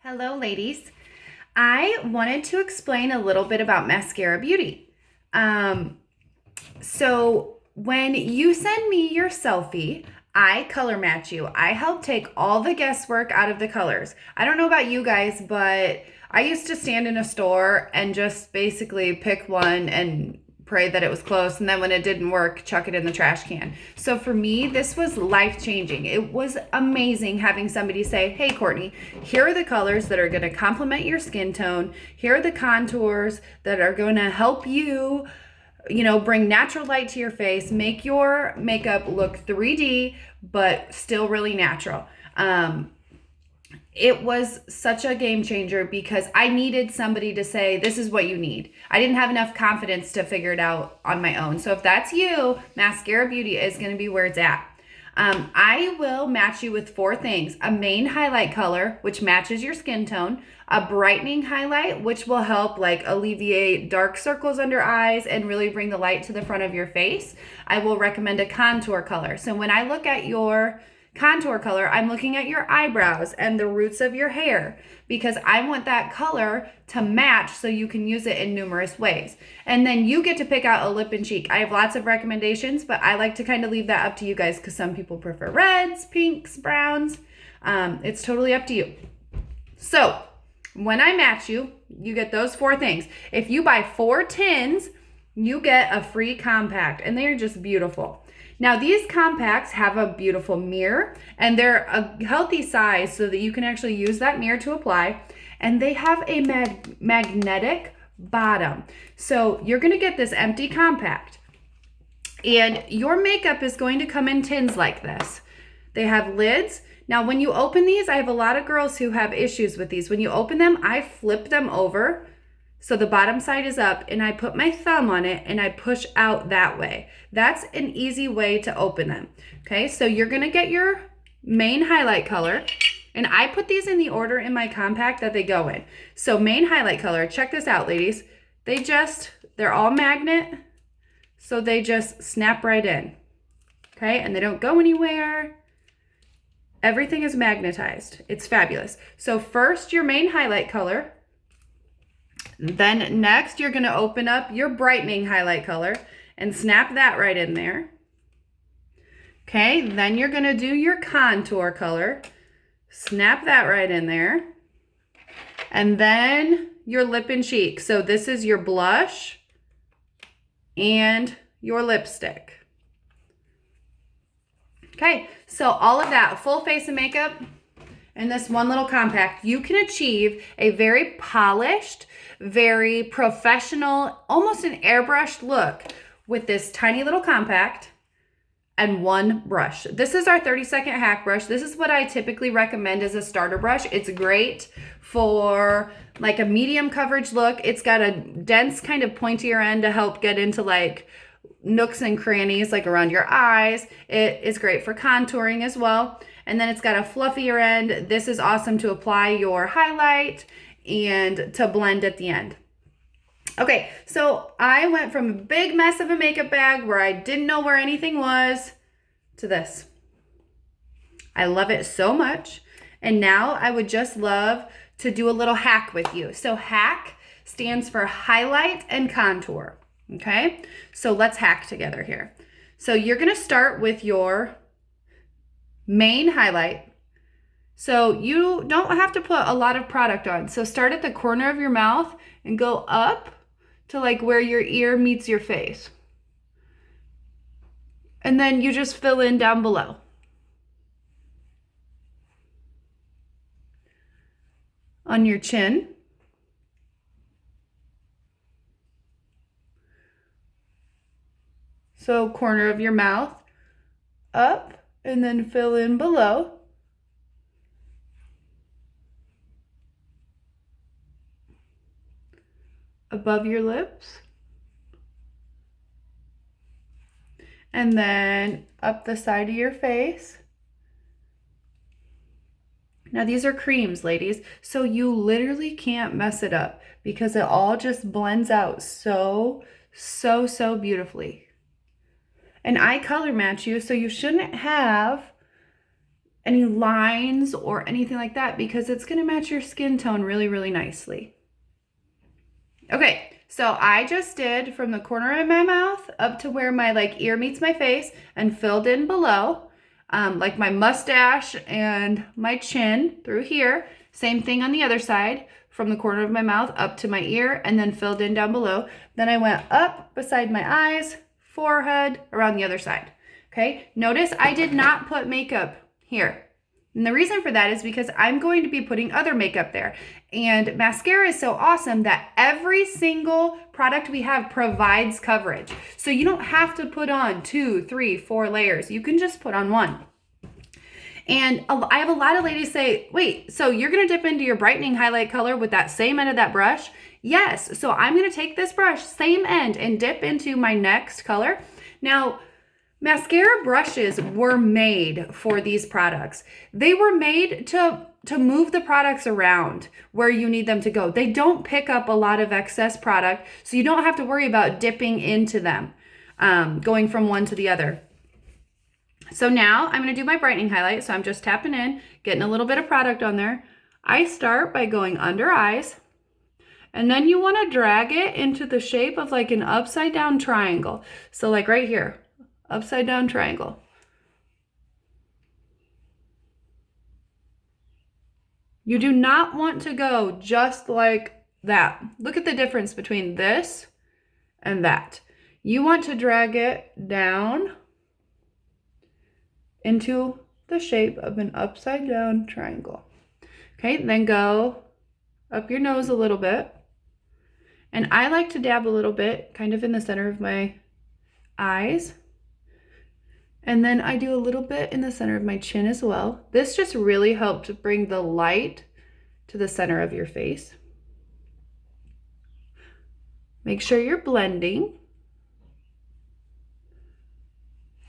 Hello, ladies. I wanted to explain a little bit about Maskcara Beauty. So when you send me your selfie, I color match you. I help take all the guesswork out of the colors. I don't know about you guys, but I used to stand in a store and just basically pick one and pray that it was close, and then when it didn't work, chuck it in the trash can. So for me, this was life-changing. It was amazing having somebody say, hey, Courtney, here are the colors that are going to complement your skin tone. Here are the contours that are going to help you bring natural light to your face, make your makeup look 3D, but still really natural. It was such a game changer because I needed somebody to say, this is what you need. I didn't have enough confidence to figure it out on my own. So if that's you, Maskcara Beauty is going to be where it's at. I will match you with 4 things: a main highlight color, which matches your skin tone, a brightening highlight, which will help alleviate dark circles under eyes and really bring the light to the front of your face. I will recommend a contour color. So when I look at your contour color, I'm looking at your eyebrows and the roots of your hair because I want that color to match so you can use it in numerous ways. And then you get to pick out a lip and cheek. I have lots of recommendations, but I like to kind of leave that up to you guys because some people prefer reds, pinks, browns. It's totally up to you. So when I match you, you get those 4 things. If you buy 4 tins, you get a free compact, and they're just beautiful. Now, these compacts have a beautiful mirror, and they're a healthy size so that you can actually use that mirror to apply. And they have a magnetic bottom. So you're going to get this empty compact. And your makeup is going to come in tins like this. They have lids. Now, when you open these, I have a lot of girls who have issues with these. When you open them, I flip them over so the bottom side is up, and I put my thumb on it and I push out that way. That's an easy way to open them. Okay, so you're gonna get your main highlight color, and I put these in the order in my compact that they go in. So main highlight color, check this out, ladies. They're all magnet, so they just snap right in. Okay, and they don't go anywhere. Everything is magnetized. It's fabulous. So first, your main highlight color. Then next, you're going to open up your brightening highlight color and snap that right in there. Okay, then you're going to do your contour color. Snap that right in there. And then your lip and cheek. So this is your blush and your lipstick. Okay, so all of that, full face of makeup and this one little compact, you can achieve a very polished, very professional, almost an airbrushed look with this tiny little compact and one brush. This is our 30-second hack brush. This is what I typically recommend as a starter brush. It's great for like a medium coverage look. It's got a dense kind of pointier end to help get into like nooks and crannies like around your eyes. It is great for contouring as well. And then it's got a fluffier end. This is awesome to apply your highlight and to blend at the end. Okay, so I went from a big mess of a makeup bag where I didn't know where anything was to this. I love it so much. And now I would just love to do a little hack with you. So hack stands for highlight and contour. Okay, so let's hack together here. So you're going to start with your main highlight. So you don't have to put a lot of product on. So start at the corner of your mouth and go up to like where your ear meets your face. And then you just fill in down below. On your chin. So corner of your mouth, up, and then fill in below. Above your lips. And then up the side of your face. Now these are creams, ladies, so you literally can't mess it up because it all just blends out so beautifully. And I color match you, so you shouldn't have any lines or anything like that because it's going to match your skin tone really, really nicely. Okay, so I just did from the corner of my mouth up to where my like ear meets my face and filled in below, like my mustache and my chin through here. Same thing on the other side, from the corner of my mouth up to my ear and then filled in down below. Then I went up beside my eyes, forehead, around the other side. Okay, notice I did not put makeup here. And the reason for that is because I'm going to be putting other makeup there. And mascara is so awesome that every single product we have provides coverage. So you don't have to put on 2, 3, 4 layers. You can just put on one. And I have a lot of ladies say, wait, so you're going to dip into your brightening highlight color with that same end of that brush? Yes. So I'm going to take this brush, same end, and dip into my next color. Now, mascara brushes were made for these products. They were made to move the products around where you need them to go. They don't pick up a lot of excess product, so you don't have to worry about dipping into them, going from one to the other. So now I'm going to do my brightening highlight. So I'm just tapping in, getting a little bit of product on there. I start by going under eyes, and then you want to drag it into the shape of like an upside down triangle. So like right here, upside down triangle. You do not want to go just like that. Look at the difference between this and that. You want to drag it down into the shape of an upside down triangle. Okay, then go up your nose a little bit. And I like to dab a little bit kind of in the center of my eyes. And then I do a little bit in the center of my chin as well. This just really helped bring the light to the center of your face. Make sure you're blending.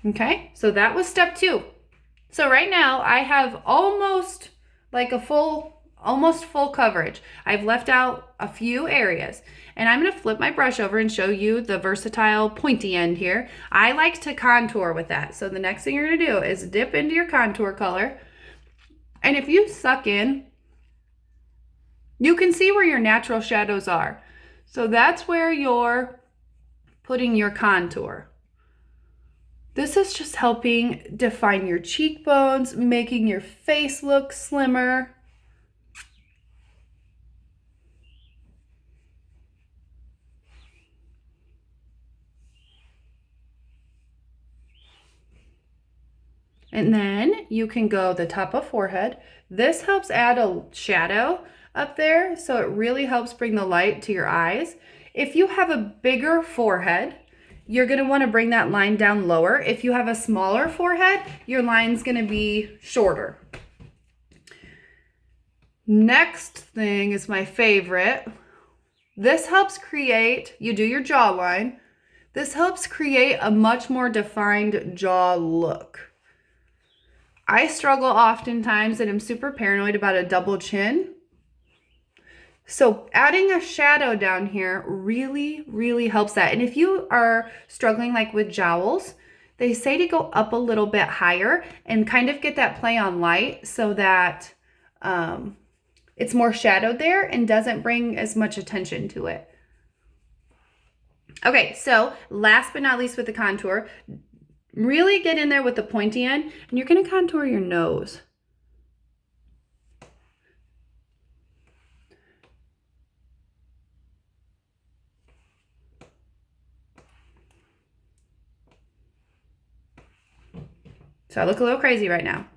Okay, so that was step 2. So right now I have almost like almost full coverage. I've left out a few areas, and I'm going to flip my brush over and show you the versatile pointy end here. I like to contour with that. So the next thing you're going to do is dip into your contour color. And if you suck in, you can see where your natural shadows are. So that's where you're putting your contour. This is just helping define your cheekbones, making your face look slimmer. And then you can go the top of forehead. This helps add a shadow up there, so it really helps bring the light to your eyes. If you have a bigger forehead, you're going to want to bring that line down lower. If you have a smaller forehead, your line's going to be shorter. Next thing is my favorite. This helps create, you do your jawline. This helps create a much more defined jaw look. I struggle oftentimes and I'm super paranoid about a double chin. So adding a shadow down here really, really helps that. And if you are struggling like with jowls, they say to go up a little bit higher and kind of get that play on light so that it's more shadowed there and doesn't bring as much attention to it. Okay, so last but not least with the contour, really get in there with the pointy end, and you're going to contour your nose. So I look a little crazy right now.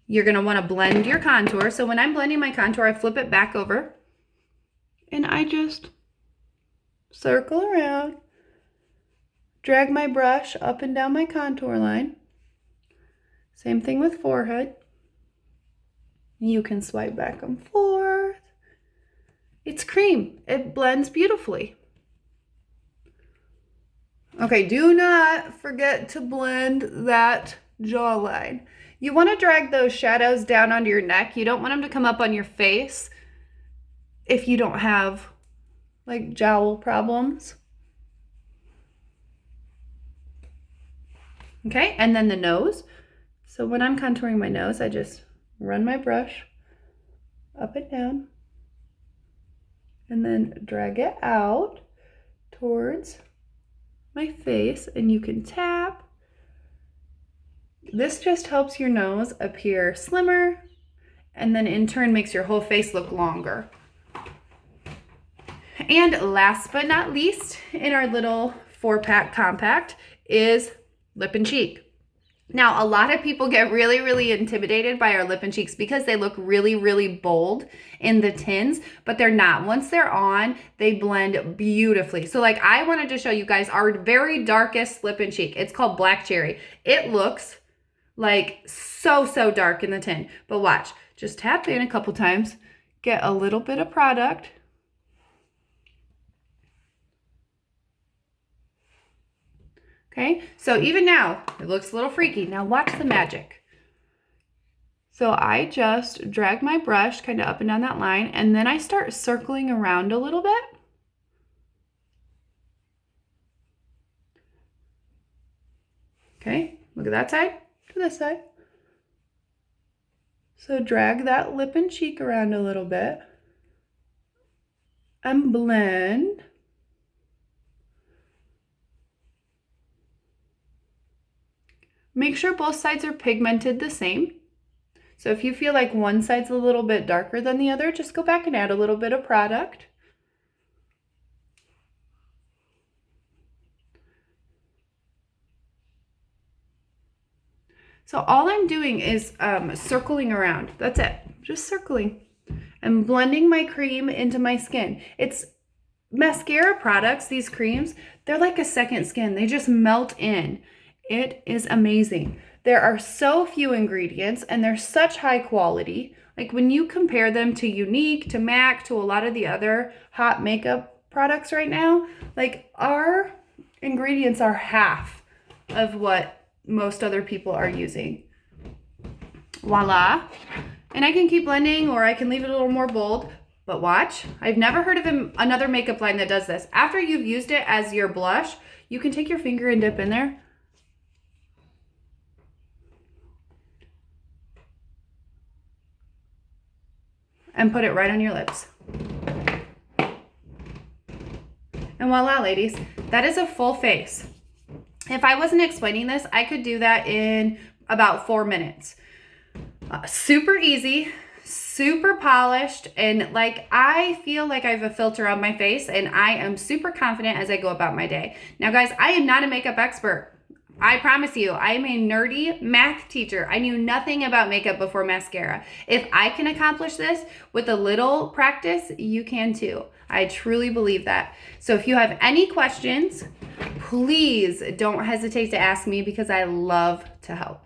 You're going to want to blend your contour. So when I'm blending my contour, I flip it back over and I just circle around, drag my brush up and down my contour line. Same thing with forehead. You can swipe back and forth. It's cream. It blends beautifully. Okay, do not forget to blend that jawline. You want to drag those shadows down onto your neck. You don't want them to come up on your face if you don't have like jowl problems. Okay, and then the nose. So when I'm contouring my nose, I just run my brush up and down and then drag it out towards my face, and you can tap. This just helps your nose appear slimmer, and then in turn makes your whole face look longer. And last but not least, in our little 4-pack compact is lip and cheek. Now, a lot of people get really, really intimidated by our lip and cheeks because they look really, really bold in the tins, but they're not. Once they're on, they blend beautifully. So like I wanted to show you guys our very darkest lip and cheek. It's called Black Cherry. It looks like so dark in the tin, but watch, just tap in a couple times, get a little bit of product. Okay, so even now, it looks a little freaky. Now watch the magic. So I just drag my brush kind of up and down that line, and then I start circling around a little bit. Okay, look at that side, to this side. So drag that lip and cheek around a little bit and blend. Make sure both sides are pigmented the same. So if you feel like one side's a little bit darker than the other, just go back and add a little bit of product. So all I'm doing is circling around. That's it, just circling and blending my cream into my skin. It's mascara products, these creams, they're like a second skin. They just melt in. It is amazing. There are so few ingredients and they're such high quality. Like when you compare them to Unique, to MAC, to a lot of the other hot makeup products right now, like our ingredients are half of what most other people are using. Voila. And I can keep blending or I can leave it a little more bold, but watch. I've never heard of another makeup line that does this. After you've used it as your blush, you can take your finger and dip in there. And put it right on your lips. And voila, ladies, that is a full face. If I wasn't explaining this, I could do that in about 4 minutes. Super easy, super polished, and like I feel like I have a filter on my face and I am super confident as I go about my day. Now guys, I am not a makeup expert. I promise you, I am a nerdy math teacher. I knew nothing about makeup before mascara. If I can accomplish this with a little practice, you can too. I truly believe that. So if you have any questions, please don't hesitate to ask me because I love to help.